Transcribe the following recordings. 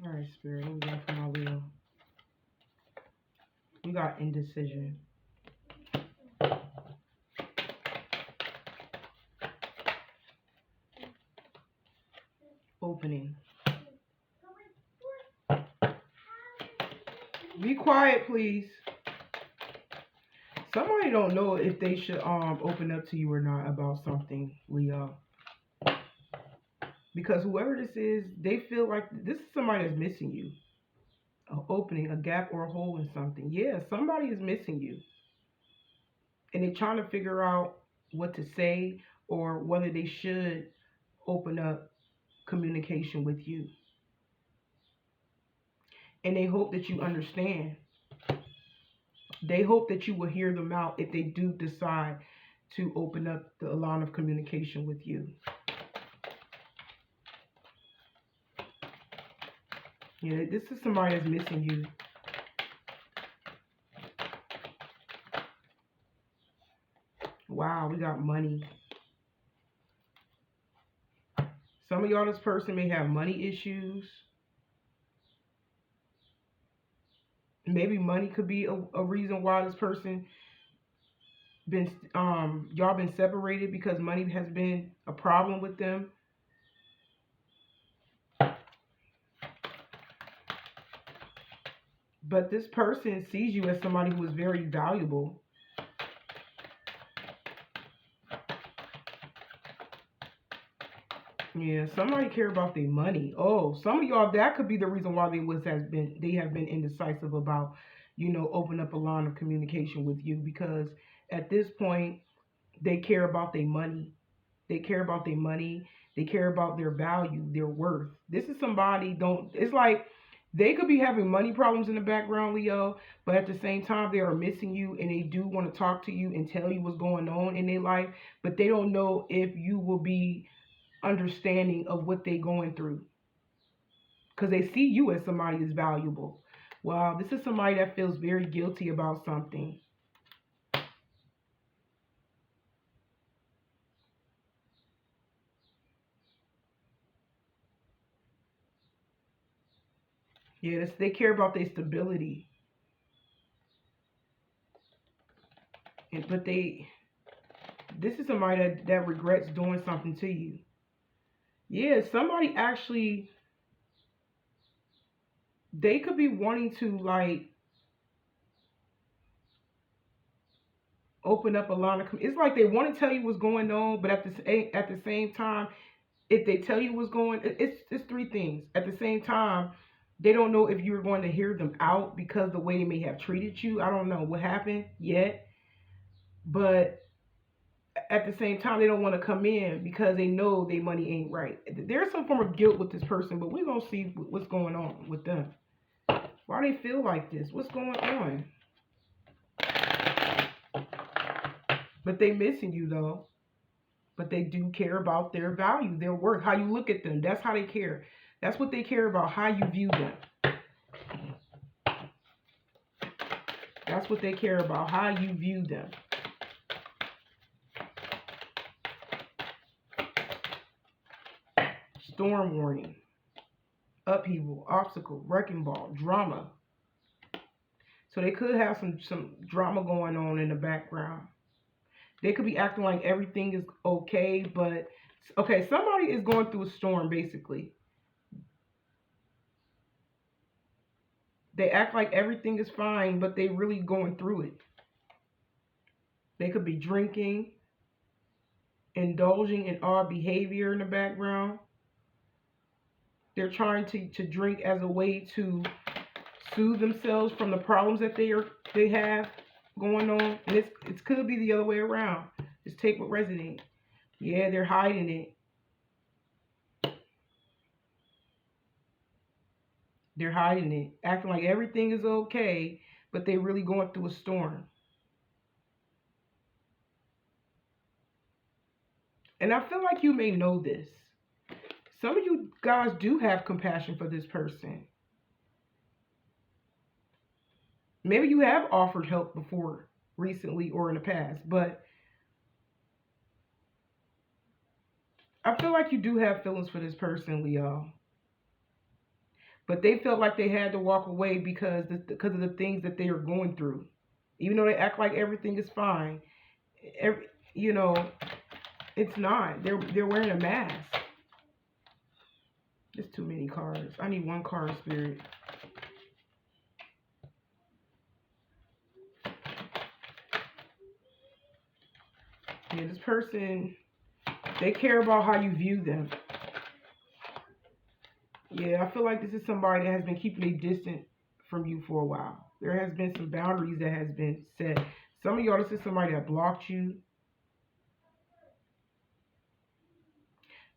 All right, Spirit. What we got for my Leo? We got indecision. Opening. Be quiet, please. Somebody don't know if they should open up to you or not about something, Leo. Because whoever this is, they feel like this is somebody that's missing you. An opening, a gap or a hole in something. Yeah, somebody is missing you. And they're trying to figure out what to say or whether they should open up communication with you. And they hope that you understand. They hope that you will hear them out if they do decide to open up the line of communication with you. Yeah, this is somebody that's missing you. Wow, we got money. Some of y'all, this person may have money issues. Maybe money could be a reason why this person been y'all been separated, because money has been a problem with them. But this person sees you as somebody who is very valuable. Yeah, somebody care about their money. Oh, some of y'all, that could be the reason why they have been indecisive about, open up a line of communication with you, because at this point they care about their money. They care about their money. They care about their value, their worth. This is somebody don't. It's like they could be having money problems in the background, Leo, but at the same time they are missing you and they do want to talk to you and tell you what's going on in their life, but they don't know if you will be understanding of what they're going through, because they see you as somebody that's valuable. Wow, this is somebody that feels very guilty about something. Yeah, they care about their stability, but this is somebody that regrets doing something to you. Yeah, somebody actually, they could be wanting to like open up a line of. It's like they want to tell you what's going on, but at the same time, if they tell you what's going, it's three things. At the same time, they don't know if you're going to hear them out because the way they may have treated you. I don't know what happened yet, but at the same time, they don't want to come in because they know their money ain't right. There's some form of guilt with this person, but we're gonna see what's going on with them. Why they feel like this? What's going on? But they missing you though. But they do care about their value, their worth, how you look at them. That's how they care. That's what they care about, how you view them. That's what they care about, how you view them. Storm warning, upheaval, obstacle, wrecking ball, drama. So they could have some drama going on in the background. They could be acting like everything is okay, but okay, somebody is going through a storm basically. They act like everything is fine, but they really going through it. They could be drinking, indulging in odd behavior in the background. They're trying to drink as a way to soothe themselves from the problems that they have going on. And it could be the other way around. Just take what resonates. Yeah, they're hiding it. They're hiding it, acting like everything is okay, but they're really going through a storm. And I feel like you may know this. Some of you guys do have compassion for this person. Maybe you have offered help before, recently or in the past, but I feel like you do have feelings for this person, Leo. But they felt like they had to walk away because of the things that they are going through. Even though they act like everything is fine, every, you know, it's not. They're wearing a mask. There's too many cards. I need one card, Spirit. Yeah, this person, they care about how you view them. Yeah, I feel like this is somebody that has been keeping a distance from you for a while. There has been some boundaries that has been set. Some of y'all, this is somebody that blocked you.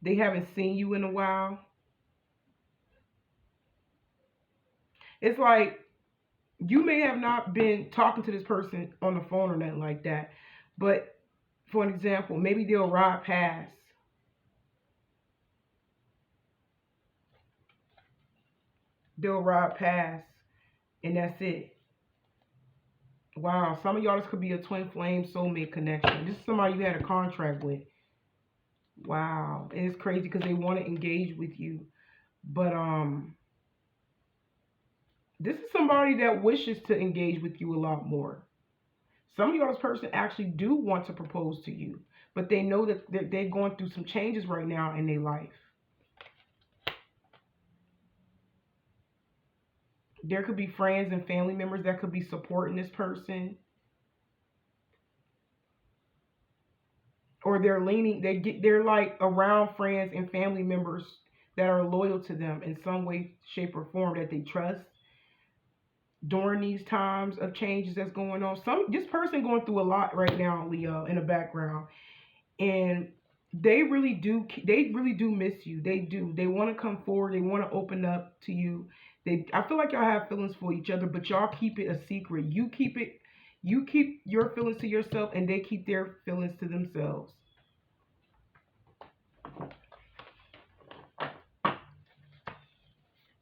They haven't seen you in a while. It's like you may have not been talking to this person on the phone or nothing like that. But for an example, maybe they'll ride past. They'll ride past and that's it. Wow, some of y'all, this could be a twin flame soulmate connection. This is somebody you had a contract with. Wow, and it's crazy because they want to engage with you, but this is somebody that wishes to engage with you a lot more. Some of y'all's person actually do want to propose to you, but they know that they're going through some changes right now in their life. There could be friends and family members that could be supporting this person. Or they're leaning, they're like around friends and family members that are loyal to them in some way, shape, or form that they trust during these times of changes that's going on. This person going through a lot right now, Leo, in the background. And they really do miss you. They do. They want to come forward. They want to open up to you. I feel like y'all have feelings for each other, but y'all keep it a secret. You keep your feelings to yourself, and they keep their feelings to themselves.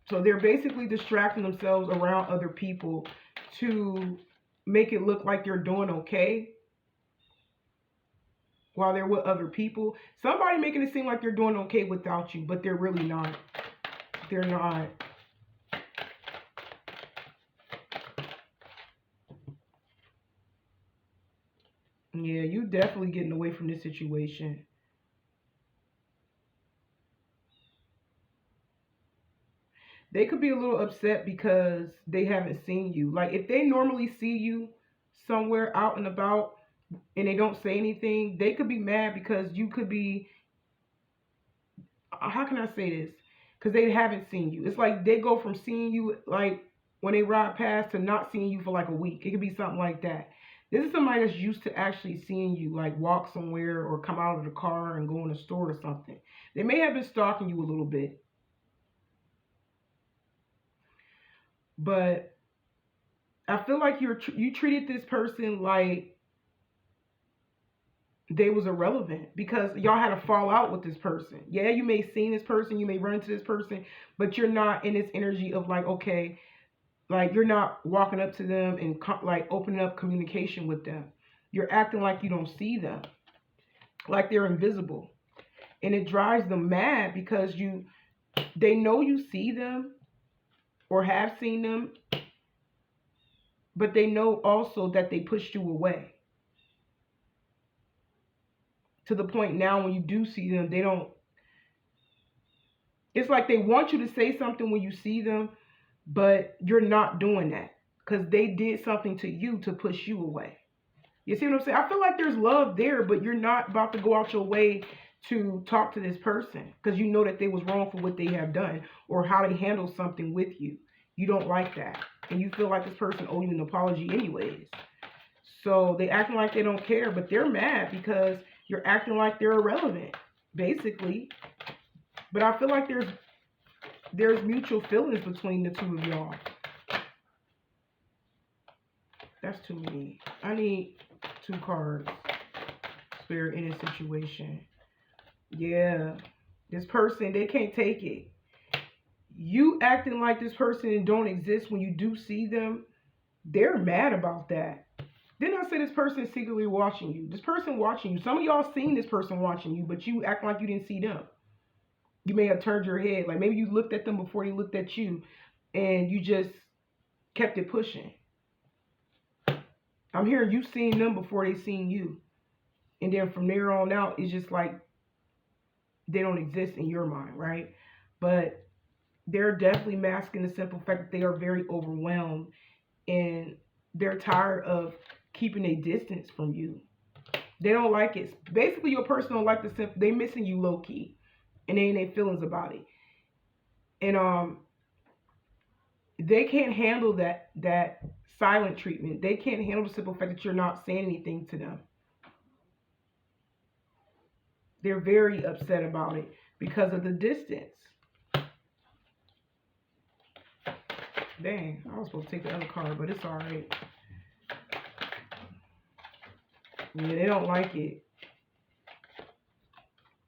So they're basically distracting themselves around other people to make it look like they're doing okay while they're with other people. Somebody making it seem like they're doing okay without you, but they're really not. They're not. Yeah, you definitely getting away from this situation. They could be a little upset because they haven't seen you. Like if they normally see you somewhere out and about and they don't say anything, they could be mad because you could be, how can I say this? Because they haven't seen you. It's like they go from seeing you like when they ride past to not seeing you for like a week. It could be something like that. This is somebody that's used to actually seeing you, like walk somewhere or come out of the car and go in the store or something. They may have been stalking you a little bit. But I feel like you treated this person like they was irrelevant because y'all had a fallout with this person. Yeah, you may seen this person, you may run into this person, but you're not in this energy of like, okay, like you're not walking up to them and like opening up communication with them. You're acting like you don't see them, like they're invisible. And it drives them mad because they know you see them or have seen them, but they know also that they pushed you away. To the point now when you do see them, they don't, it's like they want you to say something when you see them, but you're not doing that because they did something to you to push you away. You see what I'm saying? I feel like there's love there, but you're not about to go out your way to talk to this person because you know that they was wrong for what they have done or how they handled something with you. You don't like that. And you feel like this person owes you an apology anyways. So they acting like they don't care, but they're mad because you're acting like they're irrelevant, basically. But I feel like there's mutual feelings between the two of y'all. That's too many. I need 2 cards. Spirit in a situation. Yeah. This person, they can't take it. You acting like this person don't exist when you do see them, they're mad about that. Didn't I say this person is secretly watching you? This person watching you. Some of y'all seen this person watching you, but you act like you didn't see them. You may have turned your head. Like maybe you looked at them before they looked at you, and you just kept it pushing. I'm hearing you seen them before they seen you. And then from there on out, it's just like they don't exist in your mind, right? But they're definitely masking the simple fact that they are very overwhelmed and they're tired of keeping a distance from you. They don't like it. Basically, your person don't like the simple. They missing you low key, and they ain't their feelings about it. And they can't handle that silent treatment. They can't handle the simple fact that you're not saying anything to them. They're very upset about it because of the distance. Dang, I was supposed to take the other card, but it's all right. Yeah, they don't like it.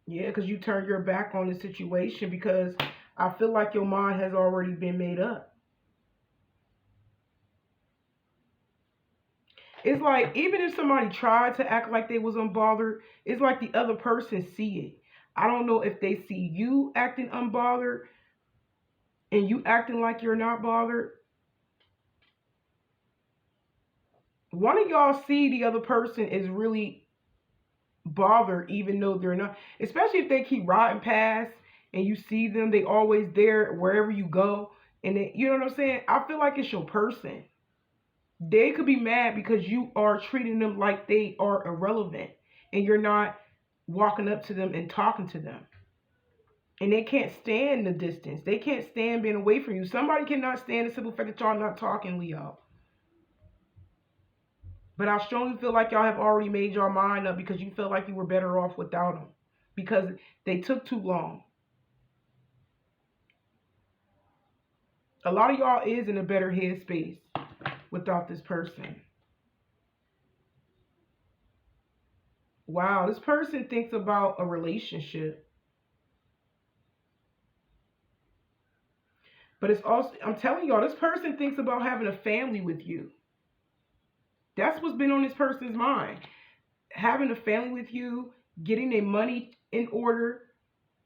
Yeah, because you turned your back on the situation because I feel like your mind has already been made up. It's like even if somebody tried to act like they was unbothered, it's like the other person see it. I don't know if they see you acting unbothered and you acting like you're not bothered. One of y'all see the other person is really bothered even though they're not, especially if they keep riding past and you see them, they always there wherever you go, and they, you know what I'm saying? I feel like it's your person. They could be mad because you are treating them like they are irrelevant and you're not walking up to them and talking to them. And they can't stand the distance. They can't stand being away from you. Somebody cannot stand the simple fact that y'all not talking, Leo. But I strongly feel like y'all have already made your mind up because you felt like you were better off without them. Because they took too long. A lot of y'all is in a better headspace without this person. Wow, this person thinks about a relationship. But it's also, I'm telling y'all, this person thinks about having a family with you. That's what's been on this person's mind. Having a family with you, getting their money in order.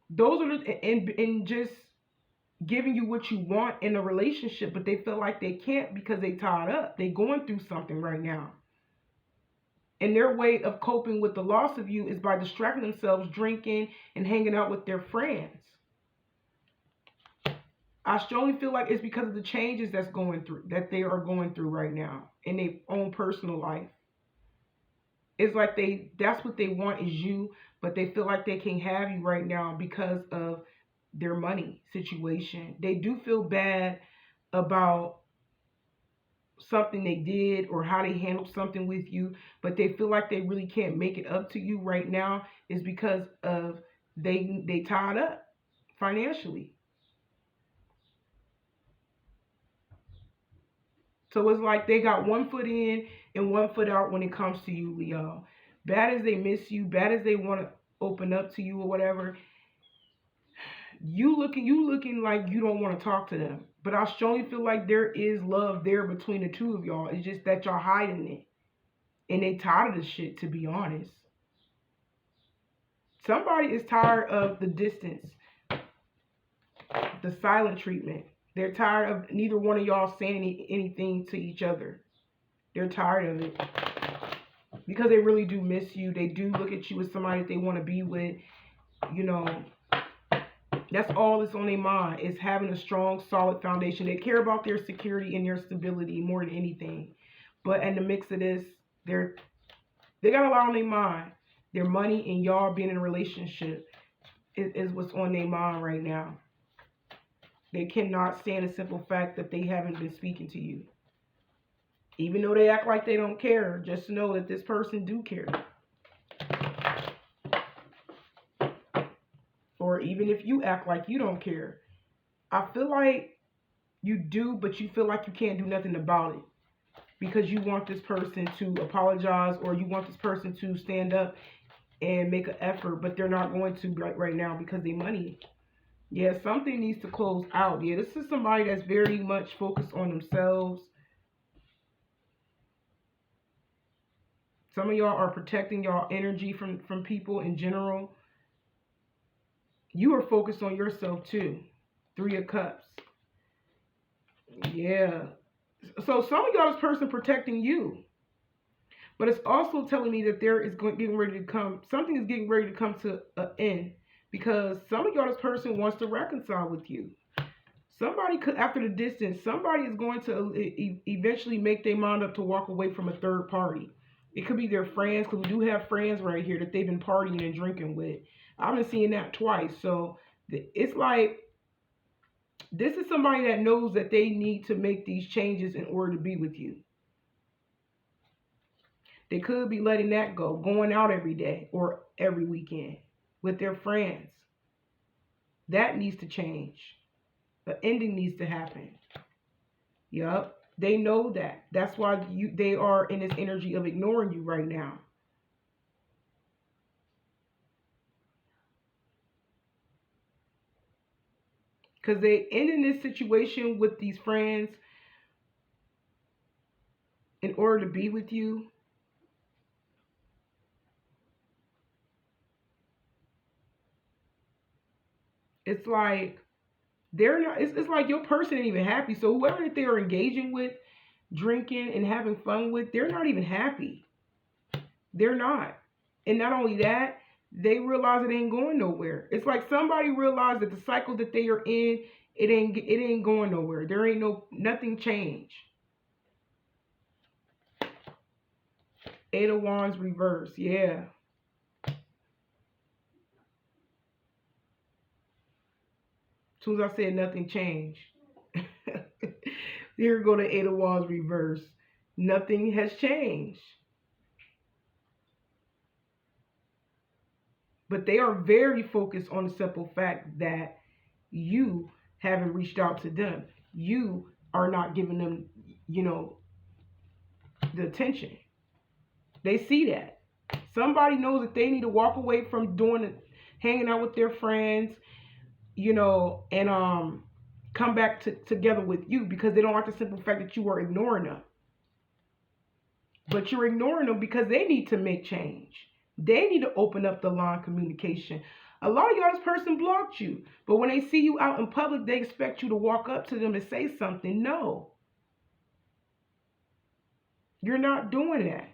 Those are the, and just giving you what you want in a relationship, but they feel like they can't because they tied up. They going through something right now. And their way of coping with the loss of you is by distracting themselves, drinking, and hanging out with their friends. I strongly feel like it's because of the changes that they are going through right now in their own personal life. It's like that's what they want is you, but they feel like they can't have you right now because of their money situation. They do feel bad about something they did or how they handled something with you, but they feel like they really can't make it up to you right now is because of they tied up financially. So it's like they got one foot in and one foot out when it comes to you, Leo. Bad as they miss you, bad as they want to open up to you or whatever, you looking like you don't want to talk to them. But I strongly feel like there is love there between the two of y'all. It's just that y'all hiding it. And they tired of this shit, to be honest. Somebody is tired of the distance, the silent treatment. They're tired of neither one of y'all saying anything to each other. They're tired of it. Because they really do miss you. They do look at you as somebody that they want to be with. You know, that's all that's on their mind is having a strong, solid foundation. They care about their security and their stability more than anything. But in the mix of this, they got a lot on their mind. Their money and y'all being in a relationship is what's on their mind right now. They cannot stand the simple fact that they haven't been speaking to you. Even though they act like they don't care, just know that this person do care. Or even if you act like you don't care, I feel like you do, but you feel like you can't do nothing about it. Because you want this person to apologize or you want this person to stand up and make an effort, but they're not going to right now because they money. Yeah, something needs to close out. Yeah, this is somebody that's very much focused on themselves. Some of y'all are protecting y'all energy from people in general. You are focused on yourself too. Three of Cups. Yeah. So some of y'all, this person protecting you. But it's also telling me that there is getting ready to come, something is getting ready to come to an end. Because some of y'all, this person wants to reconcile with you. Somebody could, after the distance, somebody is going to eventually make their mind up to walk away from a third party. It could be their friends, because we do have friends right here that they've been partying and drinking with. I've been seeing that twice. So it's like, this is somebody that knows that they need to make these changes in order to be with you. They could be letting that go, going out every day or every weekend with their friends. That needs to change. The ending needs to happen. Yup. They know that. That's why they are in this energy of ignoring you right now. Because they end in this situation with these friends in order to be with you. It's like they're not, it's like your person ain't even happy. So whoever that they are engaging with, drinking and having fun with, they're not even happy. They're not. And not only that, they realize it ain't going nowhere. It's like somebody realized that the cycle that they are in, it ain't going nowhere. There ain't nothing change. Eight of Wands reverse. Yeah. As soon as I said nothing changed. Here go the Eight of Wands reverse. Nothing has changed. But they are very focused on the simple fact that you haven't reached out to them. You are not giving them, the attention. They see that. Somebody knows that they need to walk away from hanging out with their friends, and come back together with you, because they don't like the simple fact that you are ignoring them. But you're ignoring them because they need to make change. They need to open up the line of communication. A lot of y'all, this person blocked you, but when they see you out in public, they expect you to walk up to them and say something. No, you're not doing that.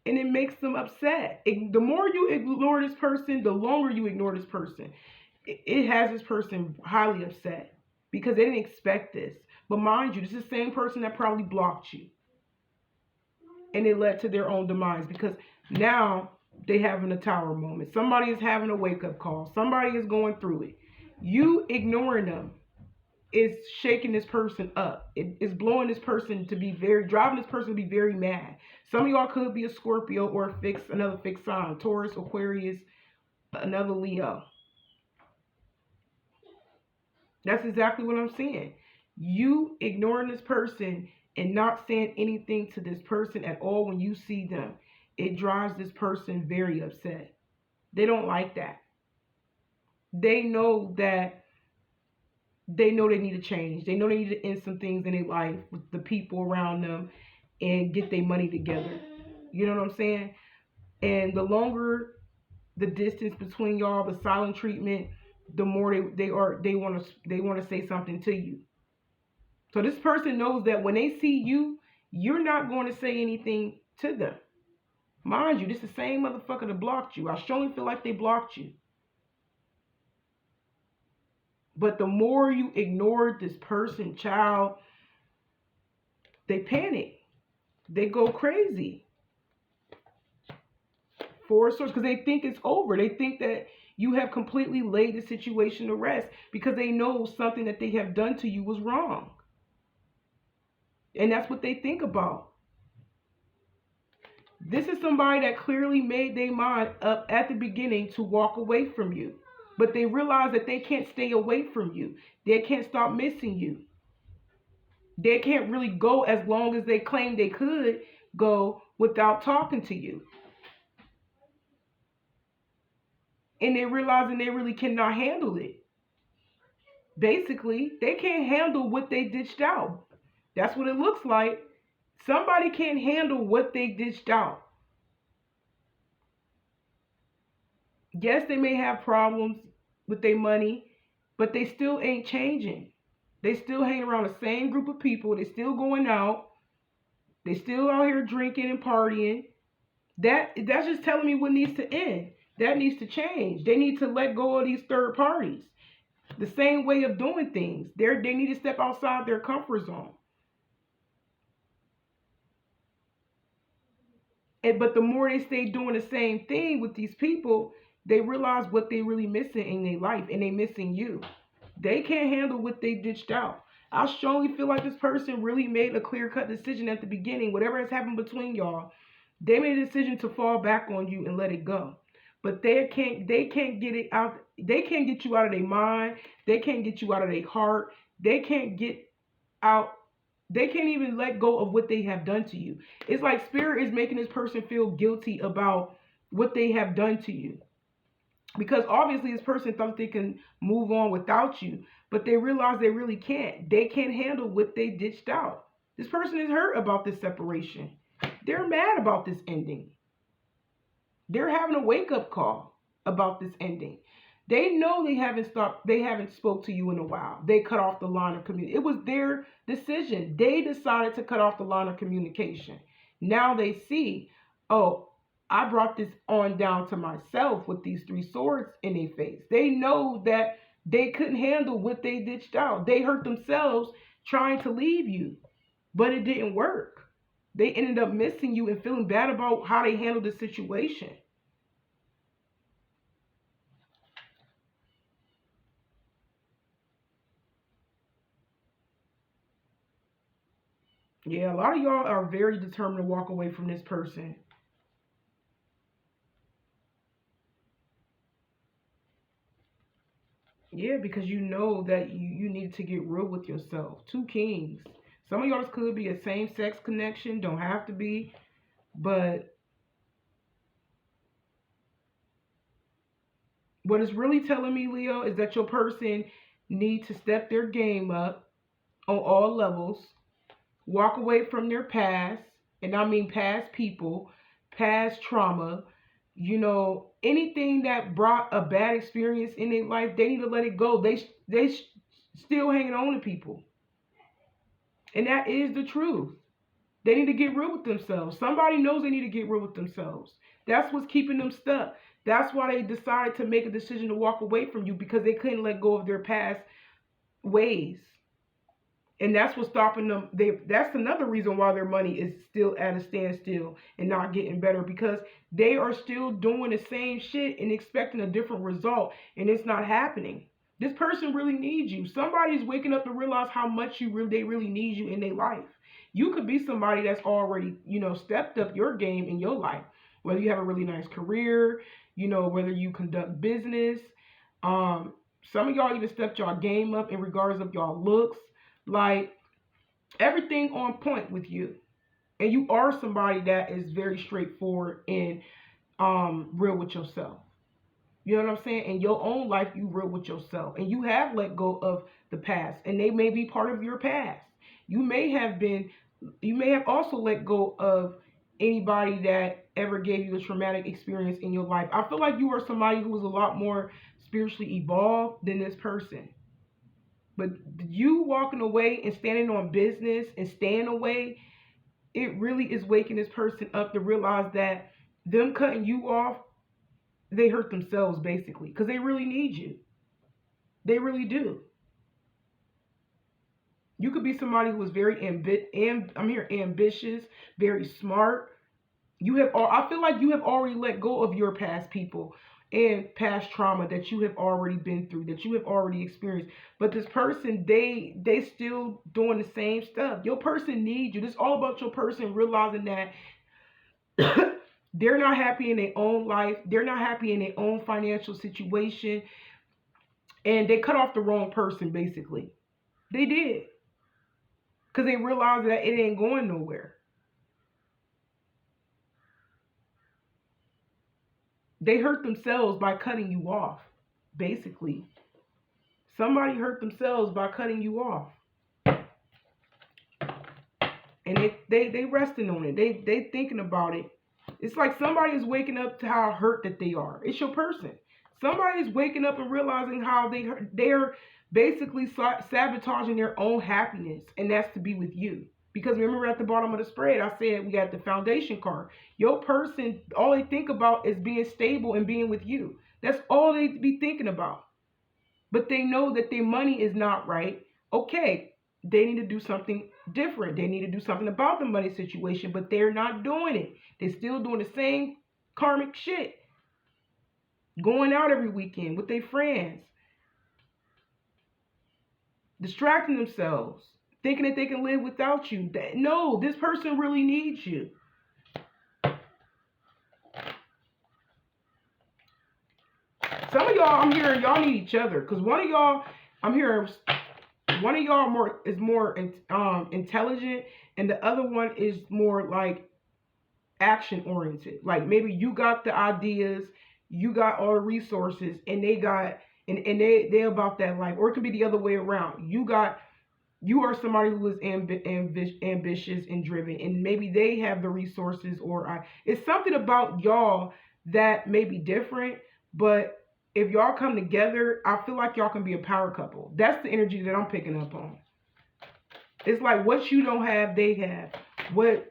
And it makes them upset. The more you ignore this person, the longer you ignore this person, it has this person highly upset because they didn't expect this. But mind you, this is the same person that probably blocked you. And it led to their own demise, because now they having a tower moment. Somebody is having a wake-up call. Somebody is going through it. You ignoring them is shaking this person up. It is blowing this person to be driving this person to be very mad. Some of y'all could be a Scorpio or another fixed sign. Taurus, Aquarius, another Leo. That's exactly what I'm saying. You ignoring this person and not saying anything to this person at all when you see them, it drives this person very upset. They don't like that. They know that they need to change. They know they need to end some things in their life with the people around them and get their money together. You know what I'm saying? And the longer the distance between y'all, the silent treatment, the more they want to say something to you. So this person knows that when they see you, you're not going to say anything to them. Mind you, this is the same motherfucker that blocked you. I surely feel like they blocked you. But the more you ignore this person, child, they panic. They go crazy. Four of Swords, because they think it's over. They think that you have completely laid the situation to rest because they know something that they have done to you was wrong. And that's what they think about. This is somebody that clearly made their mind up at the beginning to walk away from you. But they realize that they can't stay away from you. They can't stop missing you. They can't really go as long as they claim they could go without talking to you. And they're realizing they really cannot handle it. Basically, they can't handle what they ditched out. That's what it looks like. Somebody can't handle what they ditched out. Yes, they may have problems with their money, but they still ain't changing. They still hang around the same group of people. They still going out. They still out here drinking and partying. That's just telling me what needs to end. That needs to change. They need to let go of these third parties. The same way of doing things. They need to step outside their comfort zone. But the more they stay doing the same thing with these people, they realize what they really missing in their life, and they missing you. They can't handle what they ditched out. I strongly feel like this person really made a clear-cut decision at the beginning. Whatever has happened between y'all, they made a decision to fall back on you and let it go. But they can't get it out. They can't get you out of their mind. They can't get you out of their heart. They can't get out. They can't even let go of what they have done to you. It's like spirit is making this person feel guilty about what they have done to you. Because obviously this person thought they can move on without you, but they realize they really can't. They can't handle what they ditched out. This person is hurt about this separation. They're mad about this ending. They're having a wake-up call about this ending. They know they haven't spoke to you in a while. They cut off the line of communication. It was their decision. They decided to cut off the line of communication. Now they see, oh, I brought this on down to myself with these three swords in their face. They know that they couldn't handle what they ditched out. They hurt themselves trying to leave you, but it didn't work. They ended up missing you and feeling bad about how they handled the situation. Yeah, a lot of y'all are very determined to walk away from this person. Yeah, because you know that you need to get real with yourself. Two kings. Some of y'all could be a same sex connection, don't have to be, but what it's really telling me, Leo, is that your person needs to step their game up on all levels, walk away from their past, and I mean past people, past trauma, anything that brought a bad experience in their life, they need to let it go. They still hanging on to people. And that is the truth. They need to get real with themselves. Somebody knows they need to get real with themselves. That's what's keeping them stuck. That's why they decided to make a decision to walk away from you, because they couldn't let go of their past ways. And that's what's stopping them. That's another reason why their money is still at a standstill and not getting better, because they are still doing the same shit and expecting a different result, and it's not happening. This person really needs you. Somebody's waking up to realize how much they really need you in their life. You could be somebody that's already, stepped up your game in your life. Whether you have a really nice career, whether you conduct business. Some of y'all even stepped y'all game up in regards of y'all looks. Like, everything on point with you. And you are somebody that is very straightforward and real with yourself. You know what I'm saying? In your own life, you real with yourself. And you have let go of the past. And they may be part of your past. You may have also let go of anybody that ever gave you a traumatic experience in your life. I feel like you are somebody who was a lot more spiritually evolved than this person. But you walking away and standing on business and staying away, it really is waking this person up to realize that them cutting you off, they hurt themselves basically, because they really need you. They really do. You could be somebody who is very ambitious, very smart. I feel like you have already let go of your past people and past trauma that you have already been through, that you have already experienced. But this person, they still doing the same stuff. Your person needs you. This is all about your person realizing that they're not happy in their own life. They're not happy in their own financial situation. And they cut off the wrong person, basically. They did. Because they realized that it ain't going nowhere. They hurt themselves by cutting you off, basically. Somebody hurt themselves by cutting you off. And they resting on it. They thinking about it. It's like somebody is waking up to how hurt that they are. It's your person. Somebody's waking up and realizing how they're basically sabotaging their own happiness, and that's to be with you. Because remember at the bottom of the spread, I said we got the foundation card. Your person, all they think about is being stable and being with you. That's all they be thinking about. But they know that their money is not right. Okay, they need to do something different. They need to do something about the money situation, but they're not doing it. They're still doing the same karmic shit. Going out every weekend with their friends, distracting themselves, thinking that they can live without you. No, this person really needs you. Some of y'all, I'm hearing y'all need each other, because one of y'all, I'm hearing one of y'all is more intelligent, and the other one is more like action oriented. Like maybe you got the ideas, you got all the resources, and they got and they about that life. Or it could be the other way around. You are somebody who is ambitious and driven, and maybe they have the resources, or it's something about y'all that may be different, but if y'all come together, I feel like y'all can be a power couple. That's the energy that I'm picking up on. It's like what you don't have, they have. What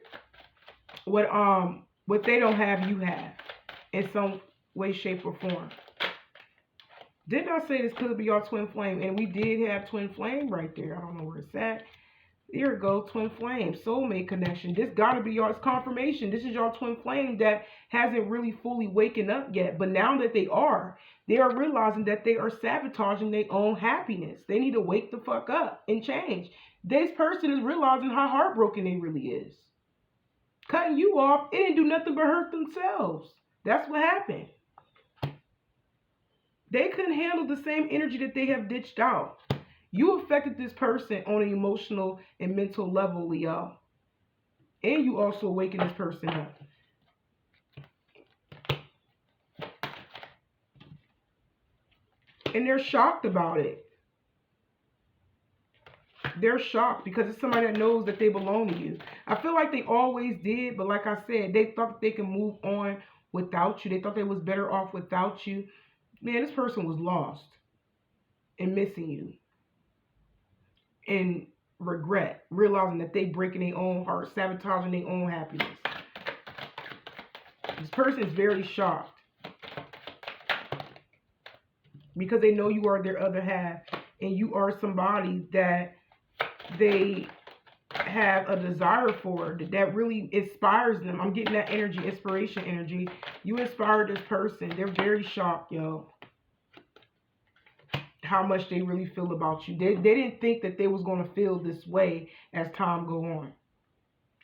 they don't have, you have, in some way, shape, or form. Didn't I say this could be your twin flame? And we did have twin flame right there. I don't know where it's at. Here it goes, twin flame, soulmate connection. This gotta be y'all's confirmation. This is your twin flame that hasn't really fully waken up yet. But now that they are realizing that they are sabotaging their own happiness. They need to wake the fuck up and change. This person is realizing how heartbroken they really is. Cutting you off, it didn't do nothing but hurt themselves. That's what happened. They couldn't handle the same energy that they have ditched out. You affected this person on an emotional and mental level, Leo. And you also waking this person up. And they're shocked about it. They're shocked because it's somebody that knows that they belong to you. I feel like they always did, but like I said, they thought that they could move on without you. They thought they was better off without you. Man, this person was lost and missing you. And regret, realizing that they breaking their own heart, sabotaging their own happiness. This person is very shocked because they know you are their other half, and you are somebody that they have a desire for, that really inspires them. I'm getting that energy, inspiration energy. You inspired this person. They're very shocked, yo, how much they really feel about you. They didn't think that they was going to feel this way as time go on.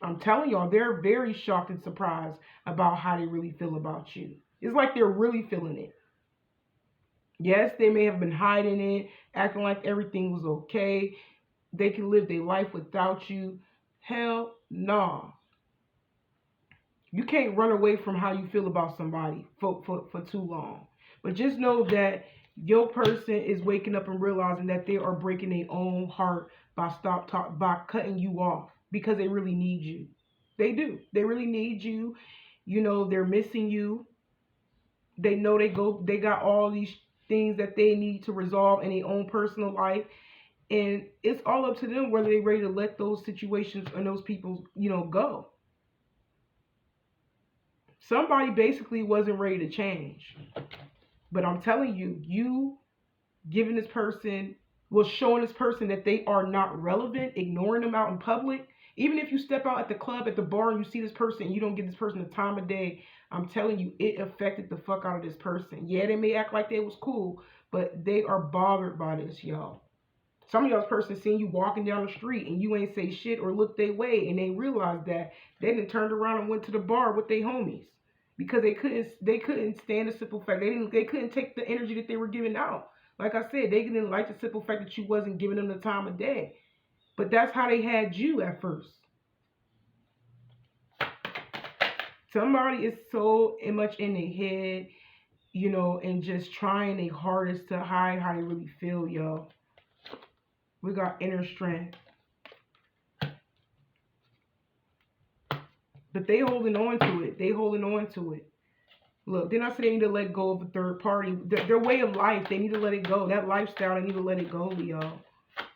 I'm telling y'all, they're very shocked and surprised about how they really feel about you. It's like they're really feeling it. Yes, they may have been hiding it, acting like everything was okay. They can live their life without you. Hell no. You can't run away from how you feel about somebody for too long. But just know that your person is waking up and realizing that they are breaking their own heart by cutting you off, because they really need you. They do. They really need you. You know, they're missing you. They know they got all these things that they need to resolve in their own personal life. And it's all up to them whether they're ready to let those situations and those people, go. Somebody basically wasn't ready to change. But I'm telling you, you giving this person, showing this person that they are not relevant, ignoring them out in public. Even if you step out at the club, at the bar, and you see this person, and you don't give this person the time of day, I'm telling you, it affected the fuck out of this person. Yeah, they may act like they was cool, but they are bothered by this, y'all. Some of y'all's person seeing you walking down the street and you ain't say shit or look their way, and they realized that they then turned around and went to the bar with their homies because they couldn't stand the simple fact they couldn't take the energy that they were giving out. Like I said, they didn't like the simple fact that you wasn't giving them the time of day. But that's how they had you at first. Somebody is so much in their head, and just trying their hardest to hide how they really feel, yo. We got inner strength. But they holding on to it. Look, then I say they need to let go of a third party. Their way of life, they need to let it go. That lifestyle, they need to let it go, Leo.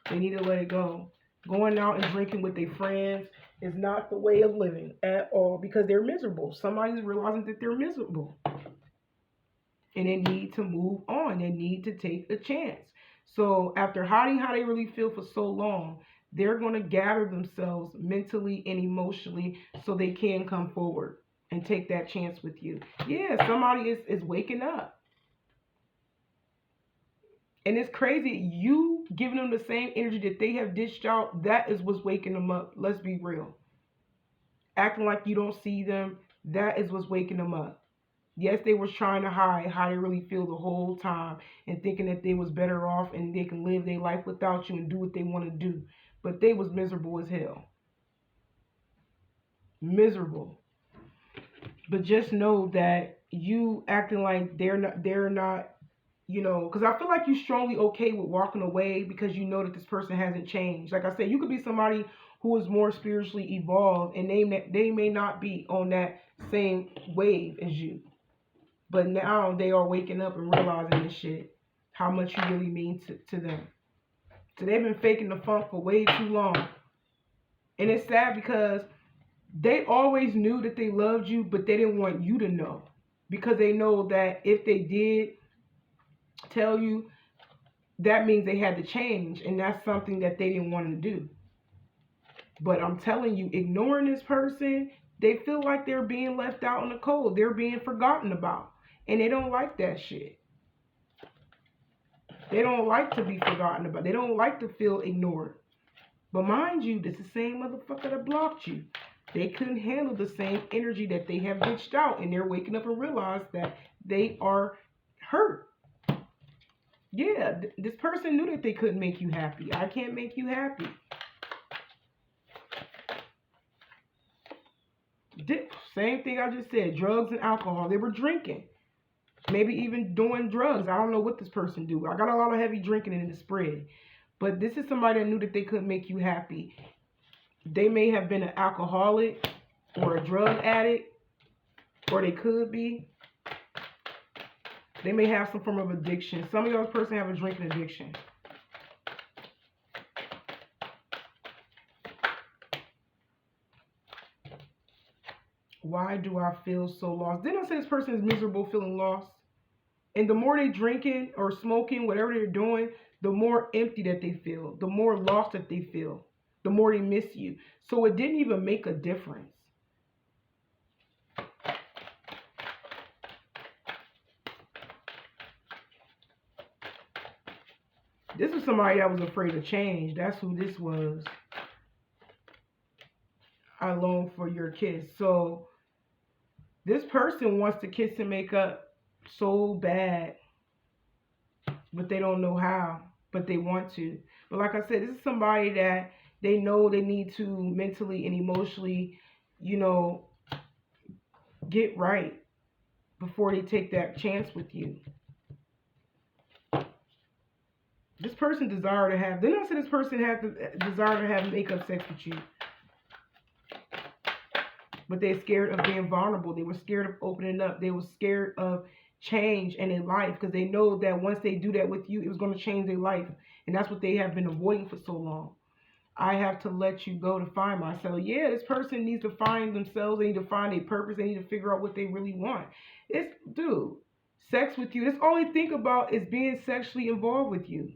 They need to let it go. Going out and drinking with their friends is not the way of living at all because they're miserable. Somebody's realizing that they're miserable and they need to move on. They need to take a chance. So after hiding how they really feel for so long, they're going to gather themselves mentally and emotionally so they can come forward and take that chance with you. Yeah, somebody is waking up. And it's crazy. You giving them the same energy that they have dished out, that is what's waking them up. Let's be real. Acting like you don't see them, that is what's waking them up. Yes, they was trying to hide how they really feel the whole time and thinking that they was better off and they can live their life without you and do what they want to do. But they was miserable as hell. Miserable. But just know that you acting like they're not, because I feel like you're strongly okay with walking away because you know that this person hasn't changed. Like I said, you could be somebody who is more spiritually evolved and they may not be on that same wave as you. But now they are waking up and realizing this shit, how much you really mean to them. So they've been faking the funk for way too long. And it's sad because they always knew that they loved you, but they didn't want you to know. Because they know that if they did tell you, that means they had to change. And that's something that they didn't want to do. But I'm telling you, ignoring this person, they feel like they're being left out in the cold. They're being forgotten about. And they don't like that shit. They don't like to be forgotten about. They don't like to feel ignored. But mind you, this is the same motherfucker that blocked you. They couldn't handle the same energy that they have ditched out. And they're waking up and realize that they are hurt. Yeah, this person knew that they couldn't make you happy. I can't make you happy. Same thing I just said. Drugs and alcohol. They were drinking. Maybe even doing drugs. I don't know what this person do. I got a lot of heavy drinking in the spread. But this is somebody that knew that they couldn't make you happy. They may have been an alcoholic or a drug addict. Or they could be. They may have some form of addiction. Some of y'all's person have a drinking addiction. Why do I feel so lost? Didn't I say this person is miserable, feeling lost? And the more they drinking or smoking, whatever they're doing, the more empty that they feel, the more lost that they feel, the more they miss you. So it didn't even make a difference. This is somebody that was afraid of change. That's who this was. I long for your kiss. So this person wants to kiss and make up so bad, but they don't know how, but they want to. But like I said, this is somebody that they know they need to mentally and emotionally, get right before they take that chance with you. This person desire to have, didn't I say this person had the desire to have makeup sex with you? But they're scared of being vulnerable. They were scared of opening up. They were scared of change in their life because they know that once they do that with you, it was going to change their life. And that's what they have been avoiding for so long. I have to let you go to find myself. Yeah, this person needs to find themselves. They need to find a purpose. They need to figure out what they really want. Dude, sex with you. That's all they think about is being sexually involved with you.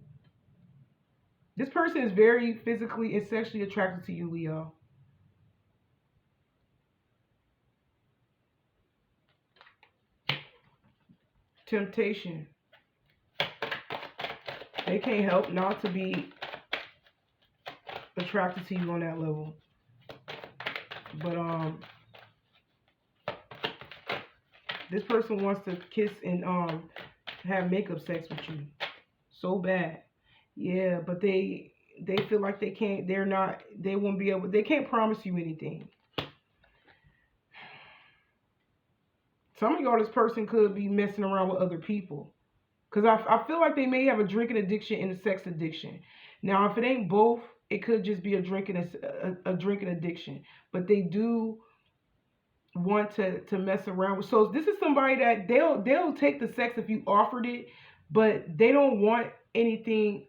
This person is very physically and sexually attracted to you, Leo. Temptation. They can't help not to be attracted to you on that level. But this person wants to kiss and have makeup sex with you so bad. Yeah, but they feel like they can't, they won't be able, they can't promise you anything. Some of y'all, this person could be messing around with other people. Because I feel like they may have a drinking addiction and a sex addiction. Now, if it ain't both, it could just be a drinking addiction. But they do want to mess around with. So this is somebody that they'll take the sex if you offered it, but they don't want anything.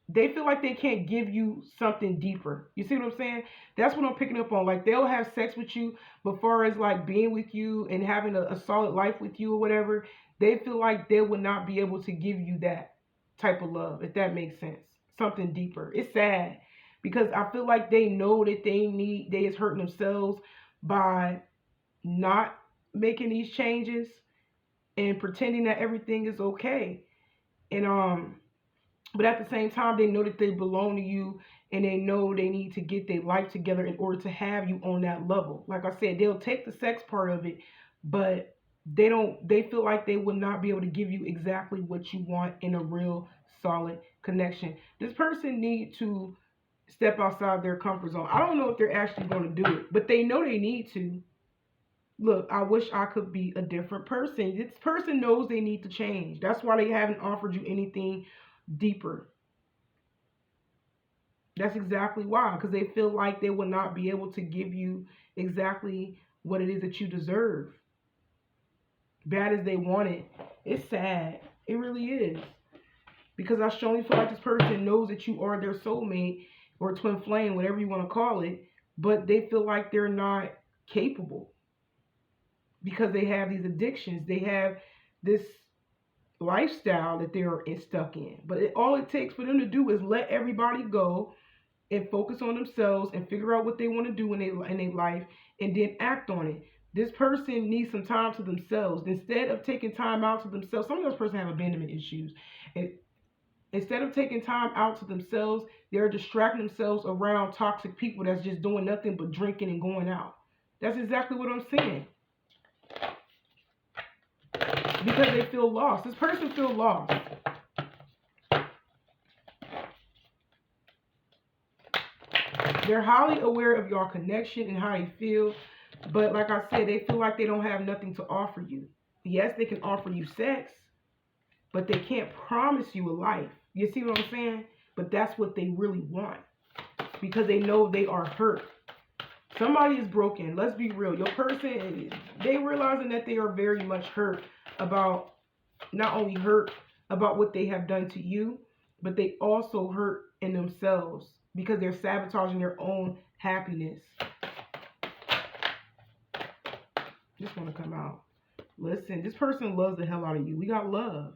They feel like they can't give you something deeper. You see what I'm saying? That's what I'm picking up on. Like they'll have sex with you, but far as like being with you and having a solid life with you or whatever, they feel like they would not be able to give you that type of love, if that makes sense. Something deeper. It's sad because I feel like they know that they is hurting themselves by not making these changes and pretending that everything is okay. And but at the same time they know that they belong to you and they know they need to get their life together in order to have you on that level. Like I said, they'll take the sex part of it, but they feel like they will not be able to give you exactly what you want in a real solid connection. This person need to step outside their comfort zone. I don't know if they're actually going to do it, but they know they need to. Look, I wish I could be a different person. This person knows they need to change. That's why they haven't offered you anything deeper. That's exactly why, because they feel like they will not be able to give you exactly what it is that you deserve. Bad as they want it. It's sad. It really is. Because I strongly feel like this person knows that you are their soulmate or twin flame, whatever you want to call it, but they feel like they're not capable because they have these addictions. They have this lifestyle that they're stuck in. But all it takes for them to do is let everybody go and focus on themselves and figure out what they want to do in their life and then act on it. This person needs some time to themselves. Instead of taking time out to themselves, some of those persons have abandonment issues. And instead of taking time out to themselves, they're distracting themselves around toxic people that's just doing nothing but drinking and going out. That's exactly what I'm saying. Because they feel lost. This person feels lost. They're highly aware of your connection and how you feel. But like I said, they feel like they don't have nothing to offer you. Yes, they can offer you sex, but they can't promise you a life. You see what I'm saying? But that's what they really want. Because they know they are hurt. Somebody is broken. Let's be real. Your person, they realizing that they are very much hurt about, not only hurt about what they have done to you, but they also hurt in themselves because they're sabotaging their own happiness. Just want to come out. Listen, this person loves the hell out of you. We got love.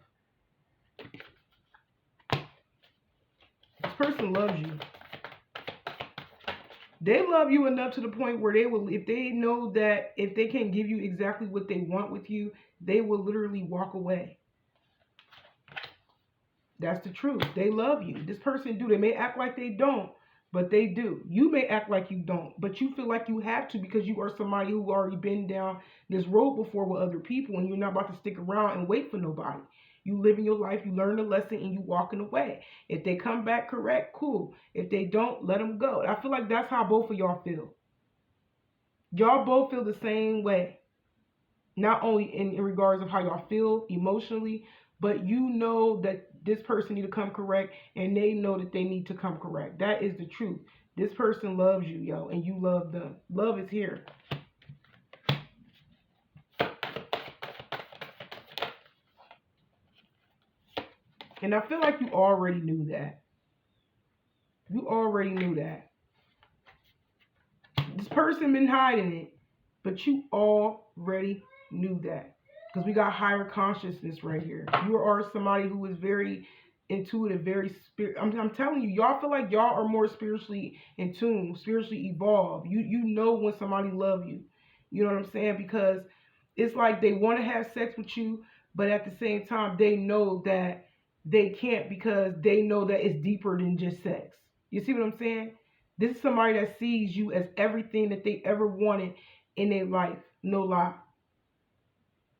This person loves you. They love you enough to the point where they will, if they know that if they can't give you exactly what they want with you, they will literally walk away. That's the truth. They love you. This person do. They may act like they don't, but they do. You may act like you don't, but you feel like you have to because you are somebody who already been down this road before with other people and you're not about to stick around and wait for nobody. You live in your life, you learn the lesson, and you walking away. If they come back correct, cool. If they don't, let them go. I feel like that's how both of y'all feel. Y'all both feel the same way. Not only in regards of how y'all feel emotionally, but you know that this person need to come correct, and they know that they need to come correct. That is the truth. This person loves you, yo, and you love them. Love is here. And I feel like you already knew that. You already knew that. This person been hiding it, but you already knew that. Because we got higher consciousness right here. You are somebody who is very intuitive, very spirit. I'm telling you, y'all feel like y'all are more spiritually in tune, spiritually evolved. You know when somebody love you. You know what I'm saying? Because it's like they want to have sex with you, but at the same time, they know that they can't because they know that it's deeper than just sex. You see what I'm saying? This is somebody that sees you as everything that they ever wanted in their life. No lie.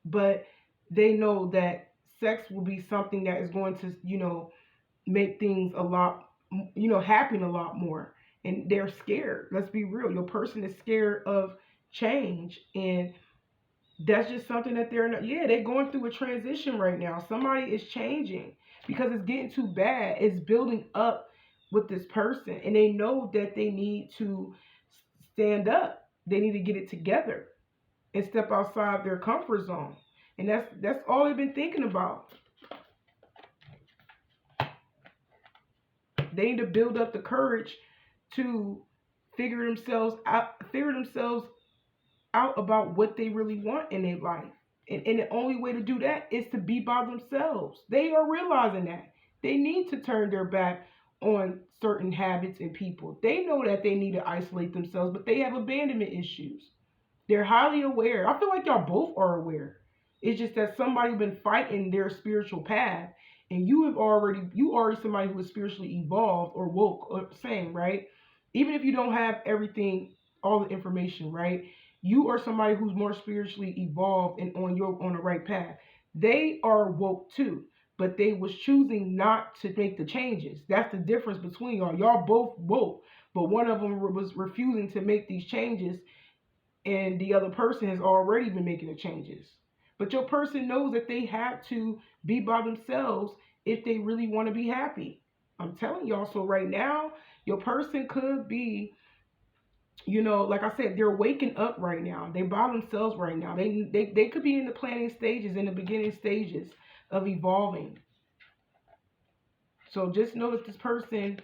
But they know that sex will be something that is going to, make things a lot, happen a lot more. And they're scared. Let's be real. Your person is scared of change. And that's just something that they're going through a transition right now. Somebody is changing because it's getting too bad. It's building up with this person. And they know that they need to stand up. They need to get it together. and step outside their comfort zone. And that's all they've been thinking about. They need to build up the courage to figure themselves out about what they really want in their life. And the only way to do that is to be by themselves. They are realizing that. They need to turn their back on certain habits and people. They know that they need to isolate themselves, but they have abandonment issues. They're highly aware. I feel like y'all both are aware. It's just that somebody been fighting their spiritual path, and you already somebody who is spiritually evolved or woke or same, right? Even if you don't have everything, all the information, right? You are somebody who's more spiritually evolved and on the right path. They are woke too, but they was choosing not to make the changes. That's the difference between y'all. Y'all both woke, but one of them was refusing to make these changes, and the other person has already been making the changes. But your person knows that they have to be by themselves if they really want to be happy. I'm telling y'all. So right now, your person could be, like I said, they're waking up right now. They by themselves right now. They could be in the planning stages, in the beginning stages of evolving. So just know that this person,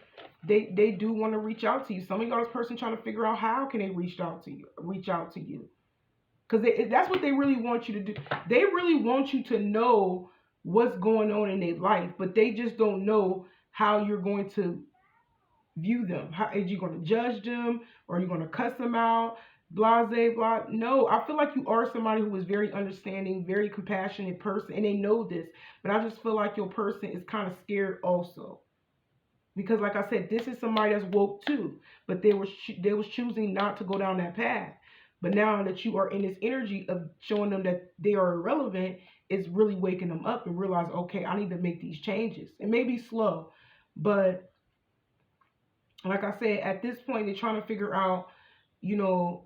they do want to reach out to you. Some of y'all, this person trying to figure out how can they reach out to you. Because that's what they really want you to do. They really want you to know what's going on in their life, but they just don't know how you're going to view them. How are you going to judge them, or are you going to cuss them out? Blase, blah. No, I feel like you are somebody who is very understanding, very compassionate person, and they know this. But I just feel like your person is kind of scared also, because, like I said, this is somebody that's woke too, but they was choosing not to go down that path. But now that you are in this energy of showing them that they are irrelevant, it's really waking them up and realize, okay, I need to make these changes. It may be slow, but like I said, at this point, they're trying to figure out,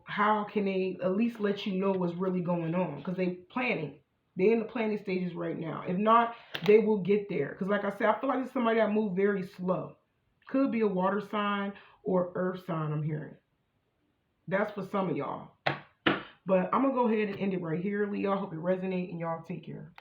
how can they at least let you know what's really going on, because they're planning. They're in the planning stages right now. If not, they will get there. Because like I said, I feel like it's somebody that moves very slow. Could be a water sign or earth sign, I'm hearing. That's for some of y'all. But I'm going to go ahead and end it right here, Leo. I hope it resonates, and y'all take care.